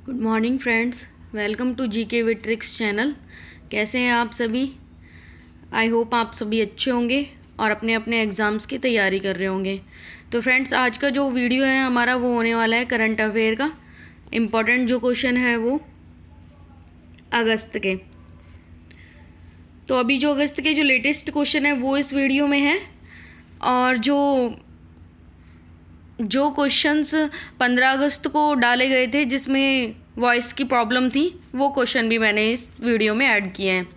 Good morning friends, welcome to GK with tricks channel. कैसे हैं आप सभी? आई होप आप सभी अच्छे होंगे और अपने अपने एग्ज़ाम्स की तैयारी कर रहे होंगे। तो फ्रेंड्स, आज का जो वीडियो है हमारा वो होने वाला है करंट अफेयर का। इम्पॉर्टेंट जो क्वेश्चन है वो अगस्त के। तो अभी जो अगस्त के जो लेटेस्ट क्वेश्चन है वो इस वीडियो में है, और जो क्वेश्चंस 15 अगस्त को डाले गए थे जिसमें वॉइस की प्रॉब्लम थी, वो क्वेश्चन भी मैंने इस वीडियो में ऐड किए हैं।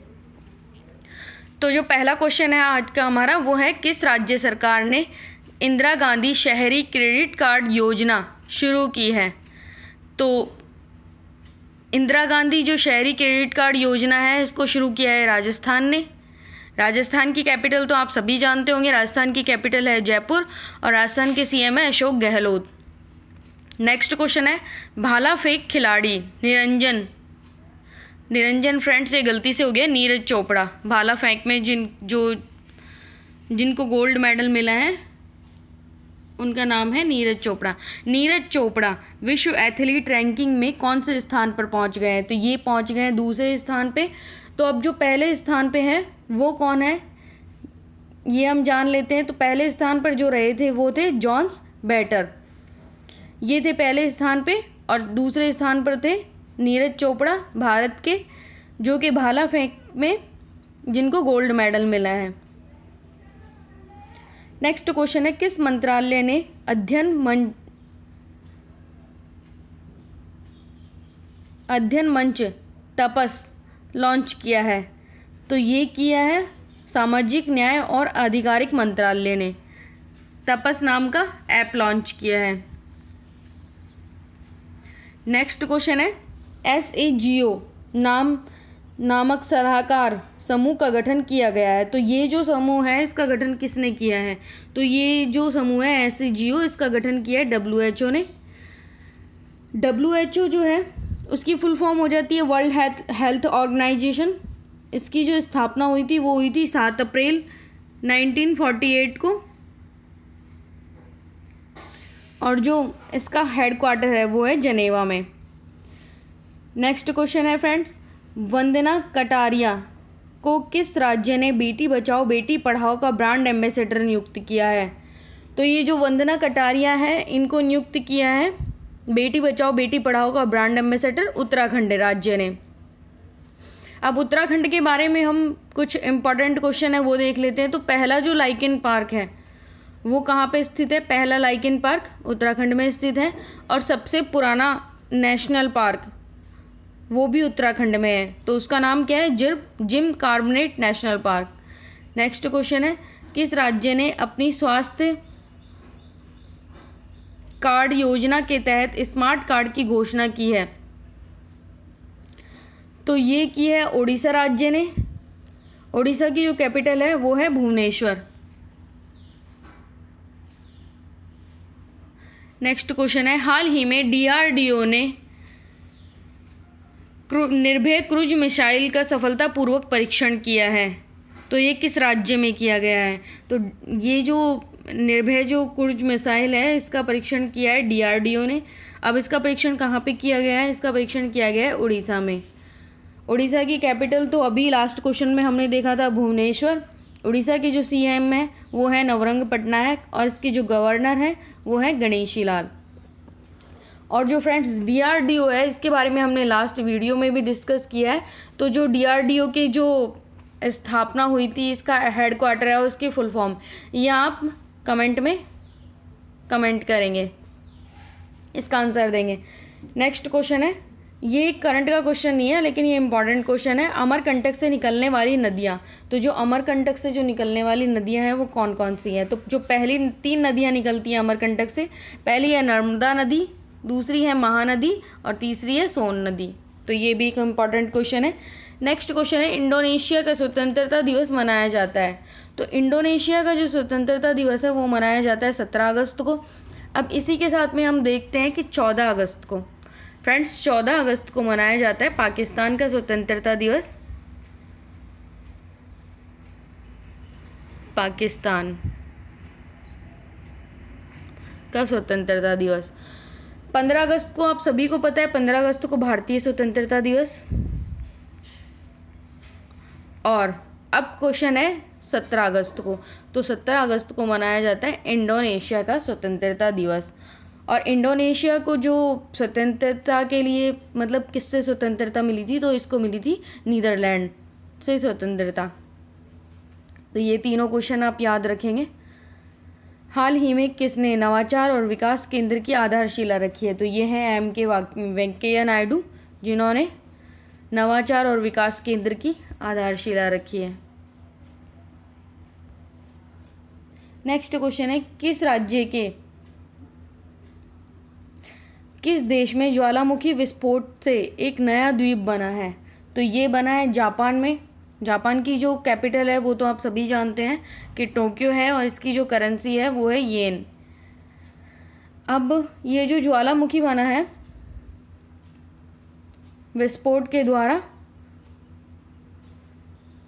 तो जो पहला क्वेश्चन है आज का हमारा वो है, किस राज्य सरकार ने इंदिरा गांधी शहरी क्रेडिट कार्ड योजना शुरू की है? तो इंदिरा गांधी जो शहरी क्रेडिट कार्ड योजना है इसको शुरू किया है राजस्थान ने। राजस्थान की कैपिटल तो आप सभी जानते होंगे, राजस्थान की कैपिटल है जयपुर और राजस्थान के सीएम है अशोक गहलोत। नेक्स्ट क्वेश्चन है, भाला फेंक खिलाड़ी निरंजन फ्रेंड्स, ये गलती से हो गया, नीरज चोपड़ा। भाला फेंक में जिनको गोल्ड मेडल मिला है उनका नाम है नीरज चोपड़ा। नीरज चोपड़ा विश्व एथलीट रैंकिंग में कौन से स्थान पर पहुंच गए हैं? तो ये पहुंच गए हैं दूसरे स्थान पे। तो अब जो पहले स्थान पे है वो कौन है ये हम जान लेते हैं। तो पहले स्थान पर जो रहे थे वो थे जॉन्स बैटर, ये थे पहले स्थान पे। और दूसरे स्थान पर थे नीरज चोपड़ा भारत के, जो कि भाला फेंक में जिनको गोल्ड मेडल मिला है। नेक्स्ट क्वेश्चन है, किस मंत्रालय ने अध्ययन मंच तपस लॉन्च किया है? तो ये किया है सामाजिक न्याय और आधिकारिक मंत्रालय ने तपस नाम का ऐप लॉन्च किया है। नेक्स्ट क्वेश्चन है, SAGO नामक सलाहकार समूह का गठन किया गया है। तो ये जो समूह है इसका गठन किसने किया है? तो ये जो समूह है SAGO, इसका गठन किया है WHO ने। WHO जो है उसकी फुल फॉर्म हो जाती है वर्ल्ड हेल्थ ऑर्गेनाइजेशन। इसकी जो स्थापना हुई थी वो हुई थी 7 अप्रैल 1948 को, और जो इसका हेडक्वार्टर है वो है जनेवा में। नेक्स्ट क्वेश्चन है फ्रेंड्स, वंदना कटारिया को किस राज्य ने बेटी बचाओ बेटी पढ़ाओ का ब्रांड एम्बेसडर नियुक्त किया है? तो ये जो वंदना कटारिया है इनको नियुक्त किया है बेटी बचाओ बेटी पढ़ाओ का ब्रांड एम्बेसडर उत्तराखंड राज्य ने। अब उत्तराखंड के बारे में हम कुछ इम्पॉर्टेंट क्वेश्चन है वो देख लेते हैं। तो पहला जो लाइकेन पार्क है वो कहाँ पे स्थित है? पहला लाइकेन पार्क उत्तराखंड में स्थित है, और सबसे पुराना नेशनल पार्क वो भी उत्तराखंड में है। तो उसका नाम क्या है? Gym carbonate national park. Next question है, किस राज्य ने अपनी स्वास्थ्य कार्ड योजना के तहत स्मार्ट कार्ड की घोषणा की है? तो ये की है ओडिशा राज्य ने। ओडिशा की जो कैपिटल है वो है भुवनेश्वर। नेक्स्ट क्वेश्चन है, हाल ही में DRDO ने निर्भय क्रूज मिसाइल का सफलतापूर्वक परीक्षण किया है। तो ये किस राज्य में किया गया है? तो ये जो निर्भय जो क्रूज मिसाइल है इसका परीक्षण किया है DRDO ने। अब इसका परीक्षण कहाँ पे किया गया है? इसका परीक्षण किया गया है उड़ीसा में। उड़ीसा की कैपिटल तो अभी लास्ट क्वेश्चन में हमने देखा था भुवनेश्वर। उड़ीसा के जो CM है वो है नवरंग पटनायक, और इसके जो गवर्नर है वो है गणेशी लाल। और जो फ्रेंड्स DRDO है इसके बारे में हमने लास्ट वीडियो में भी डिस्कस किया है। तो जो DRDO की जो स्थापना हुई थी, इसका हेडक्वार्टर है और उसकी फुल फॉर्म ये आप कमेंट में कमेंट करेंगे, इसका आंसर देंगे। नेक्स्ट क्वेश्चन है, ये करंट का क्वेश्चन नहीं है लेकिन ये इंपॉर्टेंट क्वेश्चन है, अमरकंटक से निकलने वाली नदियाँ। तो जो अमरकंटक से जो निकलने वाली नदियाँ हैं वो कौन कौन सी हैं? तो जो पहली 3 नदियाँ निकलती हैं अमरकंटक से, पहली है नर्मदा नदी, दूसरी है महानदी और तीसरी है सोन नदी। तो ये भी एक इम्पॉर्टेंट क्वेश्चन है। नेक्स्ट क्वेश्चन है, इंडोनेशिया का स्वतंत्रता दिवस मनाया जाता है। तो इंडोनेशिया का जो स्वतंत्रता दिवस है वो मनाया जाता है 17 अगस्त को। अब इसी के साथ में हम देखते हैं कि 14 अगस्त को, फ्रेंड्स 14 अगस्त को मनाया जाता है पाकिस्तान का स्वतंत्रता दिवस। पाकिस्तान का स्वतंत्रता दिवस। 15 अगस्त को आप सभी को पता है, 15 अगस्त को भारतीय स्वतंत्रता दिवस। और अब क्वेश्चन है 17 अगस्त को, तो 17 अगस्त को मनाया जाता है इंडोनेशिया का स्वतंत्रता दिवस। और इंडोनेशिया को जो स्वतंत्रता के लिए मतलब किससे स्वतंत्रता मिली थी, तो इसको मिली थी नीदरलैंड से स्वतंत्रता। तो ये तीनों क्वेश्चन आप याद रखेंगे। हाल ही में किसने नवाचार और विकास केंद्र की आधारशिला रखी है, तो ये है M.K. वेंकैया नायडू, जिन्होंने नवाचार और विकास केंद्र की आधारशिला रखी है। नेक्स्ट क्वेश्चन है किस देश में ज्वालामुखी विस्फोट से एक नया द्वीप बना है, तो ये बना है जापान में। जापान की जो कैपिटल है वो तो आप सभी जानते हैं कि टोक्यो है, और इसकी जो करेंसी है वो है येन। अब ये जो ज्वालामुखी बना है विस्फोट के द्वारा,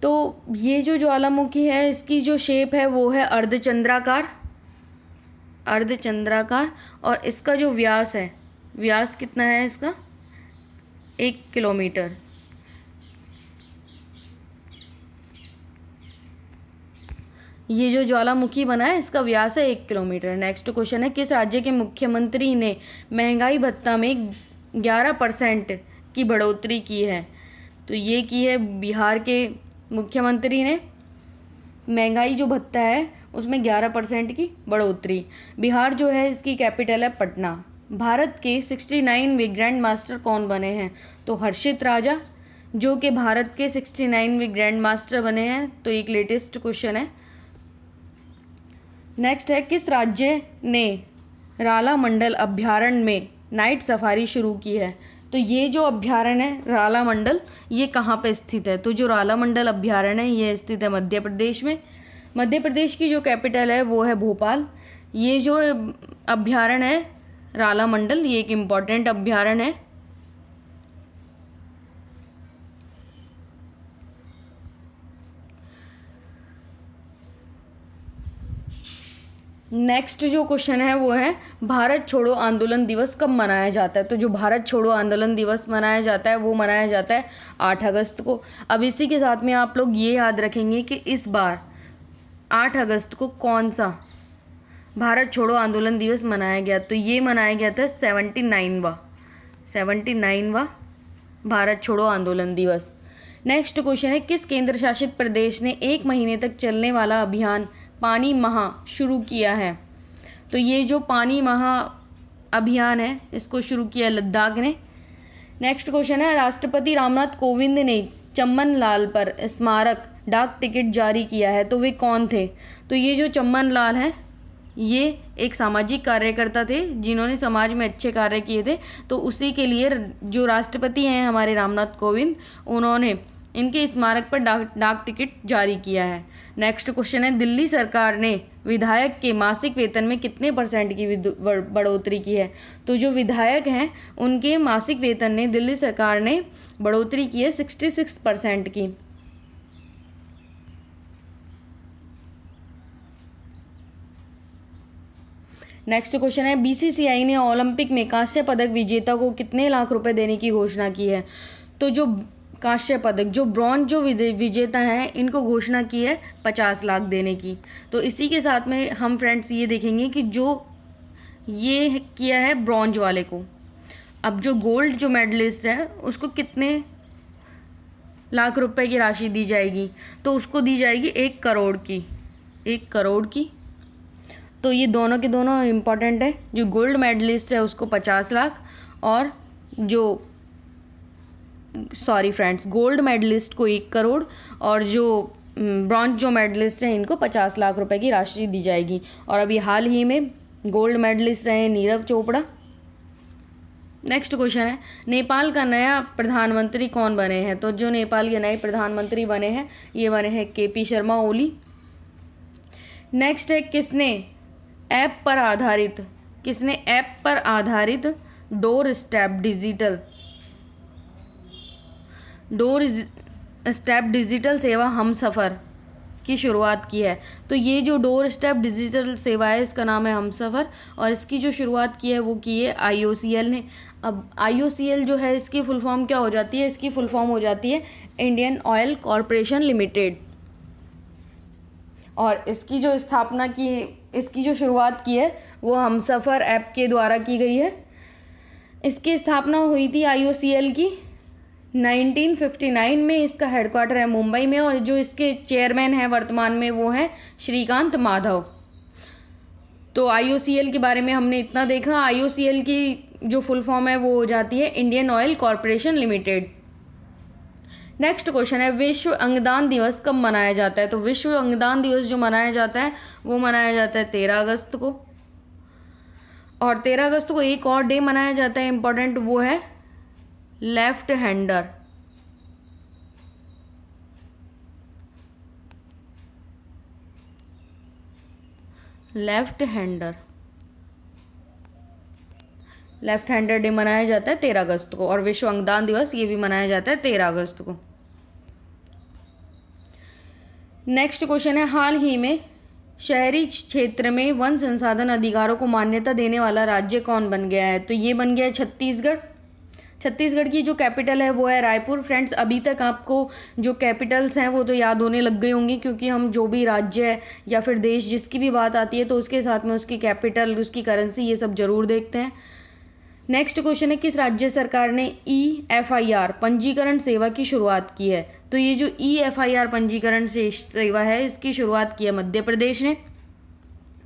तो ये जो ज्वालामुखी है इसकी जो शेप है वो है अर्धचंद्राकार, और इसका जो व्यास है, व्यास कितना है इसका, 1 किलोमीटर। ये जो ज्वालामुखी बना है इसका व्यास है 1 किलोमीटर। नेक्स्ट क्वेश्चन है किस राज्य के मुख्यमंत्री ने महंगाई भत्ता में 11% की बढ़ोतरी की है, तो ये की है बिहार के मुख्यमंत्री ने। महंगाई जो भत्ता है उसमें 11% की बढ़ोतरी। बिहार जो है इसकी कैपिटल है पटना। भारत के 69वीं ग्रैंड मास्टर कौन बने हैं, तो हर्षित राजा, जो कि भारत के 69वीं ग्रैंड मास्टर बने हैं। तो एक लेटेस्ट क्वेश्चन है। नेक्स्ट है किस राज्य ने राला मंडल अभ्यारण्य में नाइट सफारी शुरू की है, तो ये जो अभ्यारण्य है राला मंडल, ये कहाँ पे स्थित है, तो जो राला मंडल अभ्यारण्य है ये स्थित है मध्य प्रदेश में। मध्य प्रदेश की जो कैपिटल है वो है भोपाल। ये जो अभ्यारण्य है राला मंडल, ये एक इम्पॉर्टेंट अभ्यारण्य है। नेक्स्ट जो क्वेश्चन है वो है भारत छोड़ो आंदोलन दिवस कब मनाया जाता है, तो जो भारत छोड़ो आंदोलन दिवस मनाया जाता है वो मनाया जाता है 8 अगस्त को। अब इसी के साथ में आप लोग ये याद रखेंगे कि इस बार 8 अगस्त को कौन सा भारत छोड़ो आंदोलन दिवस मनाया गया, तो ये मनाया गया था 79वां भारत छोड़ो आंदोलन दिवस। नेक्स्ट क्वेश्चन है किस केंद्र शासित प्रदेश ने 1 महीने तक चलने वाला अभियान पानी महा शुरू किया है, तो ये जो पानी महा अभियान है इसको शुरू किया लद्दाख ने। नेक्स्ट क्वेश्चन है राष्ट्रपति रामनाथ कोविंद ने चम्मन लाल पर स्मारक डाक टिकट जारी किया है, तो वे कौन थे, तो ये जो चम्मन लाल है ये एक सामाजिक कार्यकर्ता थे जिन्होंने समाज में अच्छे कार्य किए थे। तो उसी के लिए जो राष्ट्रपति हैं हमारे रामनाथ कोविंद, उन्होंने इनके स्मारक पर डाक टिकट जारी किया है। नेक्स्ट क्वेश्चन है दिल्ली सरकार ने विधायक के मासिक वेतन में कितने % की बढ़ोतरी की है, तो जो विधायक हैं उनके मासिक वेतन ने दिल्ली सरकार ने बढ़ोतरी की है 66% की। नेक्स्ट क्वेश्चन है BCCI ने ओलंपिक में कांस्य पदक विजेता को कितने लाख रुपए देने की घोषणा की है, तो जो कांस्य पदक, जो ब्रॉन्ज जो विजेता हैं इनको घोषणा की है 50 लाख देने की। तो इसी के साथ में हम फ्रेंड्स ये देखेंगे कि जो ये किया है ब्रॉन्ज वाले को, अब जो गोल्ड जो मेडलिस्ट है उसको कितने लाख रुपए की राशि दी जाएगी, तो उसको दी जाएगी 1 करोड़ की। तो ये दोनों के दोनों इम्पॉर्टेंट है। जो गोल्ड मेडलिस्ट है उसको 50 लाख, और जो गोल्ड मेडलिस्ट को 1 करोड़, और जो ब्रॉन्ज जो मेडलिस्ट हैं इनको 50 लाख रुपए की राशि दी जाएगी। और अभी हाल ही में गोल्ड मेडलिस्ट रहे नीरज चोपड़ा। नेक्स्ट क्वेश्चन है नेपाल का नया प्रधानमंत्री कौन बने हैं, तो जो नेपाल के नए प्रधानमंत्री बने हैं ये बने हैं KP शर्मा ओली। नेक्स्ट है किसने ऐप पर आधारित डोर स्टेप डिजिटल सेवा हमसफ़र की शुरुआत की है। तो ये जो डोर स्टेप डिजिटल सेवा है इसका नाम है हमसफ़र, और इसकी जो शुरुआत की है वो की है IOCL ने। अब IOCL जो है इसकी फुल फॉर्म क्या हो जाती है? इसकी फुल फॉर्म हो जाती है इंडियन ऑयल कॉरपोरेशन लिमिटेड। और इसकी जो स्थापना की, इसकी जो शुरुआत की है वो हमसफ़र ऐप के द्वारा की गई है। इसकी स्थापना हुई थी IOCL की 1959 में। इसका हेडक्वार्टर है मुंबई में, और जो इसके चेयरमैन हैं वर्तमान में वो हैं श्रीकांत माधव। तो IOCL के बारे में हमने इतना देखा। IOCL की जो फुल फॉर्म है वो हो जाती है Indian oil corporation limited. Next question है, विश्व अंगदान दिवस कब मनाया जाता है? तो विश्व अंगदान दिवस जो मनाया जाता है वो मनाया जाता है 13 अगस्त को। और 13 अगस्त को एक और डे मनाया जाता है इम्पोर्टेंट, वो है left hander. Left hander day मनाया जाता है 13 अगस्त को, और विश्व अंगदान दिवस ये भी मनाया जाता है 13 अगस्त को। नेक्स्ट क्वेश्चन है, हाल ही में शहरी क्षेत्र में वन संसाधन अधिकारों को मान्यता देने वाला राज्य कौन बन गया है? तो ये बन गया है छत्तीसगढ़। छत्तीसगढ़ की जो कैपिटल है वो है रायपुर। फ्रेंड्स, अभी तक आपको जो कैपिटल्स हैं वो तो याद होने लग गई होंगी, क्योंकि हम जो भी राज्य है या फिर देश जिसकी भी बात आती है तो उसके साथ में उसकी कैपिटल, उसकी करेंसी, ये सब जरूर देखते हैं। नेक्स्ट क्वेश्चन है, किस राज्य सरकार ने EFIR पंजीकरण सेवा की शुरुआत की है? तो ये जो EFIR पंजीकरण सेवा है इसकी शुरुआत की है मध्य प्रदेश ने।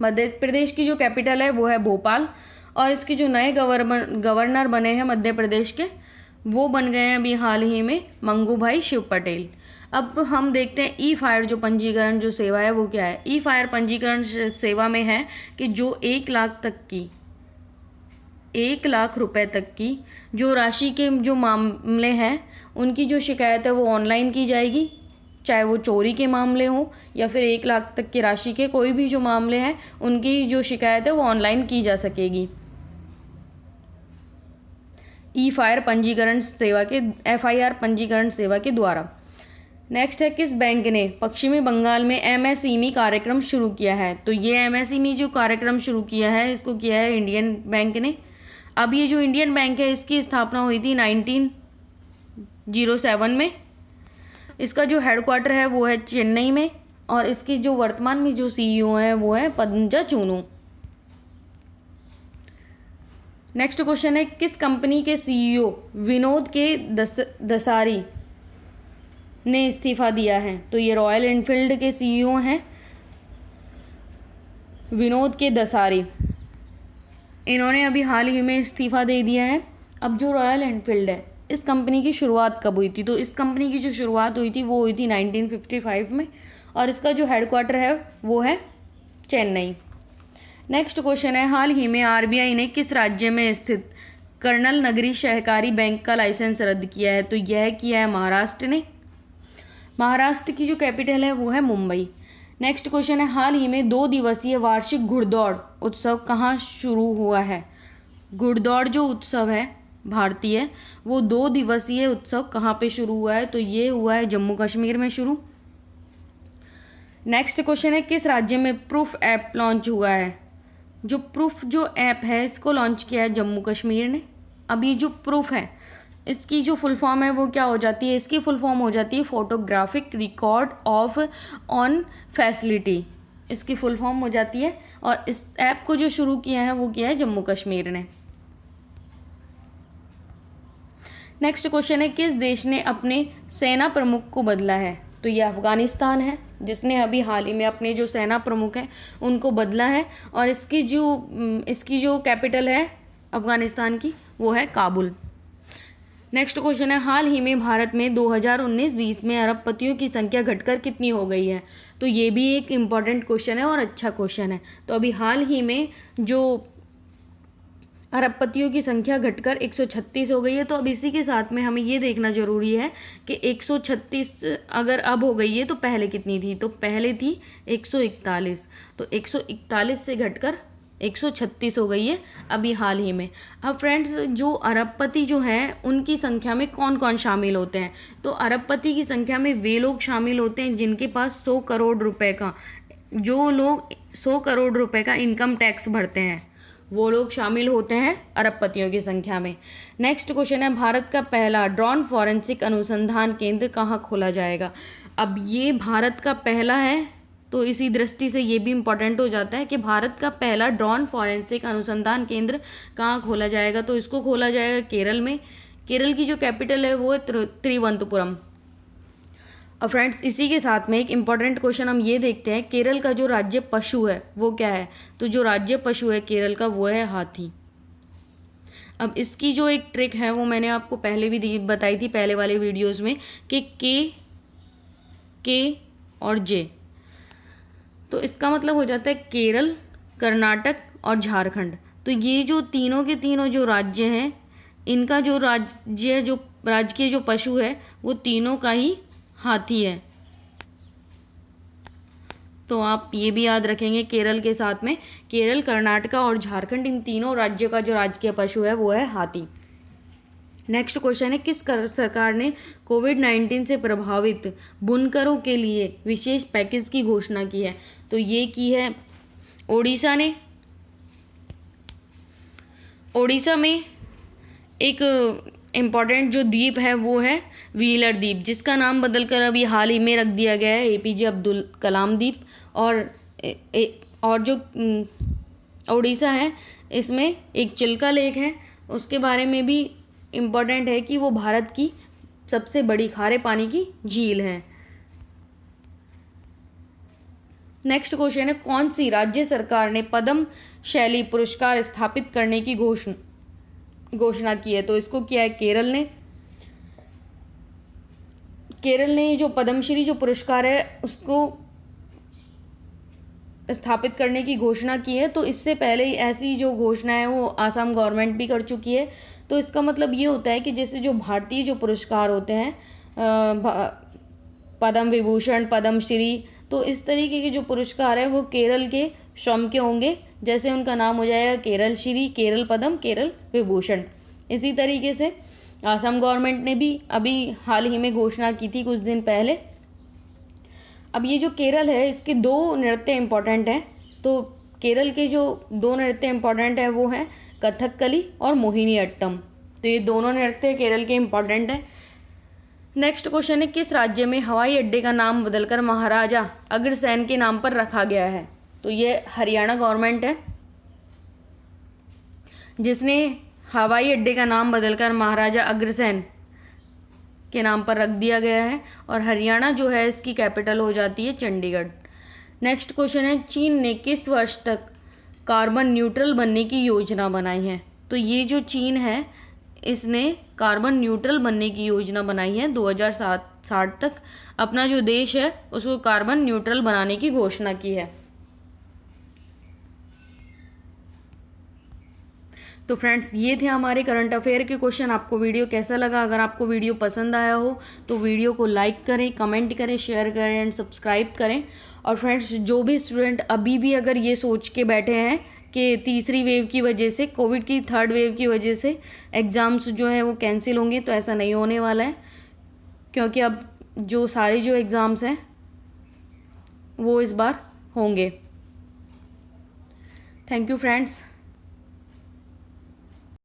मध्य प्रदेश की जो कैपिटल है वो है भोपाल, और इसके जो नए गवर्नर बने हैं मध्य प्रदेश के वो बन गए हैं अभी हाल ही में मंगू भाई शिव पटेल। अब हम देखते हैं EFIR जो पंजीकरण जो सेवा है वो क्या है। EFIR पंजीकरण सेवा में है कि जो 1 लाख रुपए तक की जो राशि के जो मामले हैं उनकी जो शिकायत है वो ऑनलाइन की जाएगी, चाहे वो चोरी के मामले हों या फिर 1 लाख तक की राशि के कोई भी जो मामले हैं उनकी जो शिकायत है वो ऑनलाइन की जा सकेगी EFIR पंजीकरण सेवा के द्वारा। नेक्स्ट है, किस बैंक ने पश्चिमी बंगाल में MSME कार्यक्रम शुरू किया है? तो ये MSME जो कार्यक्रम शुरू किया है इसको किया है इंडियन बैंक ने। अब ये जो इंडियन बैंक है इसकी स्थापना हुई थी 1907 में। इसका जो हेडक्वार्टर है वो है चेन्नई में, और इसकी जो वर्तमान में जो CEO है वो है पंजा चूनू। नेक्स्ट क्वेश्चन है, किस कंपनी के CEO विनोद के दसारी ने इस्तीफा दिया है? तो ये रॉयल एनफील्ड के CEO हैं विनोद के दसारी। इन्होंने अभी हाल ही में इस्तीफा दे दिया है। अब जो रॉयल एनफील्ड है इस कंपनी की शुरुआत कब हुई थी? तो इस कंपनी की जो शुरुआत हुई थी वो हुई थी 1955 में, और इसका जो हेडक्वार्टर है वो है चेन्नई। नेक्स्ट क्वेश्चन है, हाल ही में RBI ने किस राज्य में स्थित कर्नल नगरी सहकारी बैंक का लाइसेंस रद्द किया है? तो यह किया है महाराष्ट्र ने। महाराष्ट्र की जो कैपिटल है वो है मुंबई। नेक्स्ट क्वेश्चन है, हाल ही में 2 दिवसीय वार्षिक घुड़दौड़ उत्सव कहाँ शुरू हुआ है? घुड़दौड़ जो उत्सव है भारतीय, वो 2 दिवसीय उत्सव कहाँ पे शुरू हुआ है? तो ये हुआ है जम्मू कश्मीर में शुरू। नेक्स्ट क्वेश्चन है, किस राज्य में प्रूफ ऐप लॉन्च हुआ है? जो प्रूफ जो ऐप है इसको लॉन्च किया है जम्मू कश्मीर ने। अब ये जो प्रूफ है इसकी जो फुल फॉर्म है वो क्या हो जाती है? इसकी फुल फॉर्म हो जाती है photographic record of on facility, इसकी फुल फॉर्म हो जाती है। और इस ऐप को जो शुरू किया है वो किया है जम्मू कश्मीर ने। नेक्स्ट क्वेश्चन है, किस देश ने अपने सेना प्रमुख को बदला है? तो ये अफगानिस्तान है जिसने अभी हाल ही में अपने जो सेना प्रमुख हैं उनको बदला है, और इसकी जो कैपिटल है अफगानिस्तान की वो है काबुल। नेक्स्ट क्वेश्चन है, हाल ही में भारत में 2019-20 में अरबपतियों की संख्या घटकर कितनी हो गई है? तो ये भी एक इम्पॉर्टेंट क्वेश्चन है और अच्छा क्वेश्चन है। तो अभी हाल ही में जो अरबपतियों की संख्या घटकर 136 हो गई है। तो अब इसी के साथ में हमें ये देखना जरूरी है कि 136 अगर अब हो गई है तो पहले कितनी थी? तो पहले थी 141। तो 141 से घटकर 136 हो गई है अभी हाल ही में। अब फ्रेंड्स, जो अरबपति जो हैं उनकी संख्या में कौन कौन शामिल होते हैं? तो अरबपति की संख्या में वे लोग शामिल होते हैं जिनके पास 100 करोड़ रुपए का, जो लोग 100 करोड़ रुपए का इनकम टैक्स भरते हैं, वो लोग शामिल होते हैं अरबपतियों की संख्या में। नेक्स्ट क्वेश्चन है, भारत का पहला ड्रोन फॉरेंसिक अनुसंधान केंद्र कहाँ खोला जाएगा? अब ये भारत का पहला है, तो इसी दृष्टि से ये भी इम्पोर्टेंट हो जाता है कि भारत का पहला ड्रोन फॉरेंसिक अनुसंधान केंद्र कहाँ खोला जाएगा? तो इसको खोला जाएगा केरल में। केरल की जो कैपिटल है वो है तिरुवनंतपुरम। और फ्रेंड्स, इसी के साथ में एक इम्पॉर्टेंट क्वेश्चन हम ये देखते हैं, केरल का जो राज्य पशु है वो क्या है? तो जो राज्य पशु है केरल का वो है हाथी। अब इसकी जो एक ट्रिक है वो मैंने आपको पहले भी बताई थी पहले वाले वीडियोस में कि के और जे, तो इसका मतलब हो जाता है केरल, कर्नाटक और झारखंड। तो ये जो तीनों के तीनों जो राज्य हैं, इनका जो राजकीय जो पशु है वो तीनों का ही हाथी है। तो आप ये भी याद रखेंगे, केरल के साथ में केरल, कर्नाटक और झारखंड, इन तीनों राज्यों का जो राजकीय पशु है वो है हाथी। नेक्स्ट क्वेश्चन है, किस सरकार ने कोविड-19 से प्रभावित बुनकरों के लिए विशेष पैकेज की घोषणा की है? तो ये की है ओडिशा ने। ओडिशा में एक इम्पॉर्टेंट जो द्वीप है वो है व्हीलर द्वीप, जिसका नाम बदलकर अभी हाल ही में रख दिया गया है APJ अब्दुल कलाम द्वीप। और जो ओडिशा है इसमें एक चिल्का लेक है, उसके बारे में भी इम्पॉर्टेंट है कि वो भारत की सबसे बड़ी खारे पानी की झील है। नेक्स्ट क्वेश्चन है, कौन सी राज्य सरकार ने पद्म शैली पुरस्कार स्थापित करने की घोषणा की है? तो इसको किया है केरल ने। केरल ने जो पद्मश्री जो पुरस्कार है उसको स्थापित करने की घोषणा की है। तो इससे पहले ऐसी जो घोषणा है वो आसाम गवर्नमेंट भी कर चुकी है। तो इसका मतलब ये होता है कि जैसे जो भारतीय जो पुरस्कार होते हैं, पद्म विभूषण, पद्मश्री, तो इस तरीके के जो पुरस्कार है वो केरल के श्रम के होंगे। जैसे उनका नाम हो जाएगा केरल श्री, केरल पद्म, केरल विभूषण। इसी तरीके से आसाम गवर्नमेंट ने भी अभी हाल ही में घोषणा की थी कुछ दिन पहले। अब ये जो केरल है इसके 2 नृत्य इम्पॉर्टेंट हैं। तो केरल के जो 2 नृत्य इम्पॉर्टेंट हैं वो हैं कथकली और मोहिनी अट्टम। तो ये दोनों नृत्य केरल के इम्पॉर्टेंट हैं। नेक्स्ट क्वेश्चन है, किस राज्य में हवाई अड्डे का नाम बदलकर महाराजा अग्रसेन के नाम पर रखा गया है? तो ये हरियाणा गवर्नमेंट है जिसने हवाई अड्डे का नाम बदलकर महाराजा अग्रसेन के नाम पर रख दिया गया है। और हरियाणा जो है इसकी कैपिटल हो जाती है चंडीगढ़। नेक्स्ट क्वेश्चन है, चीन ने किस वर्ष तक कार्बन न्यूट्रल बनने की योजना बनाई है? तो ये जो चीन है इसने कार्बन न्यूट्रल बनने की योजना बनाई है 2060 तक। अपना जो देश है उसको कार्बन न्यूट्रल बनाने की घोषणा की है। तो फ्रेंड्स, ये थे हमारे करंट अफेयर के क्वेश्चन। आपको वीडियो कैसा लगा? अगर आपको वीडियो पसंद आया हो तो वीडियो को लाइक करें, कमेंट करें, शेयर करें एंड सब्सक्राइब करें। और फ्रेंड्स, जो भी स्टूडेंट अभी भी अगर ये सोच के बैठे हैं कि तीसरी वेव की वजह से, कोविड की 3rd वेव की वजह से एग्ज़ाम्स जो हैं वो कैंसिल होंगे, तो ऐसा नहीं होने वाला है, क्योंकि अब जो सारे जो एग्ज़ाम्स हैं वो इस बार होंगे। Thank you friends.